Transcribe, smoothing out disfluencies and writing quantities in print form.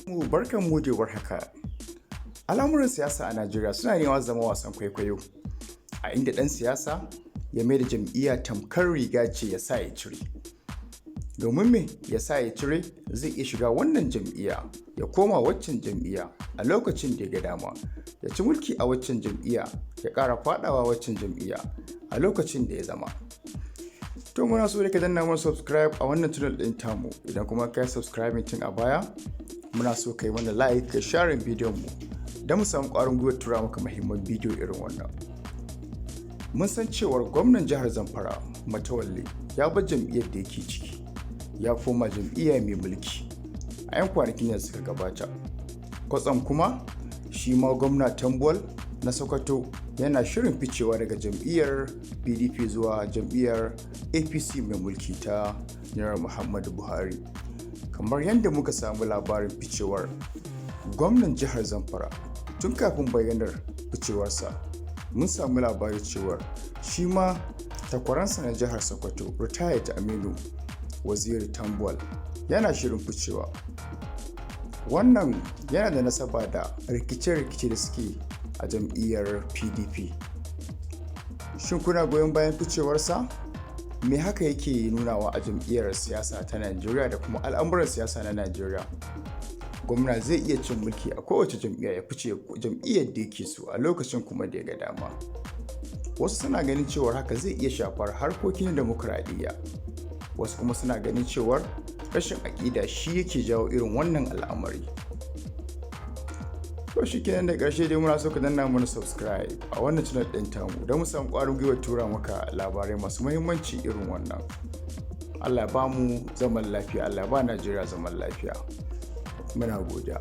Barkanmu da warhaka. Al'amuran siyasa a Najeriya suna neman zama wasan kwaikwayo, a inda ɗan siyasa ya mai da jam'iyya tamkar riga ce ya sa ya cire. Domin me ya sa ya cire zai iya shiga wannan jam'iyya ya koma waccan jam'iyya a lokacin da ya ga dama, ya ci mulki a waccan jam'iyya ya ƙara faɗawa waccan jam'iyya a lokacin da ya zama. To muna so da ka danna mana subscribe a wannan channel ɗin tamu, idan kuma ka yi subscribing tun a baya muna so ka yi mana like ka share bidiyon mu don mu samu ƙwarin gwiwar tura maka muhimman bidiyo irin wannan. Mun san cewar gwamnan jihar Zamfara Matawalle ya bar jam'iyyar da yake ciki ya koma jam'iyya mai mulki a 'yan kwanakin da suka gabata. Kwatsam kuma shi ma gwamna Tambuwal na Sokoto yana shirin ficewa daga jam'iyyar PDP zuwa jam'iyyar APC mai mulki ta Janar Muhammadu Buhari. Kamar yadda muka samu labarin ficewar gwamnan jihar Zamfara, tun kafin bayyanar ficewarsa mun samu labarin cewar shi ma takwaransa na jihar Sokoto Retired Aminu Waziri Tambuwal yana shirin ficewa. Wannan yana da nasaba da rikice-rikice da suke a jam'iyyar PDP. Shin kuna goyon bayan ficewarsa? Me haka yake nunawa a jam'iyyar siyasa ta Najeriya da kuma al'amuran siyasa na Najeriya? Gwamna zai iya cin mulki a kowace jam'iyya ya fice jam'iyyar da yake so a lokacin kuma da ya ga dama. Wasu suna ganin cewar haka zai iya shafar harkokin dimokuraɗiyya. Wasu kuma suna ganin cewar rashin aƙida shi yake jawo irin wannan al'amari. To shi kenan da ƙarshe dai muna so ka danna mana subscribe a wannan channel ɗin tamu don mu samu ƙwarin gwiwar tura maka labarai masu muhimmanci irin wannan. Allah ba mu zaman lafiya, Allah ba Najeriya zaman lafiya. Muna godiya.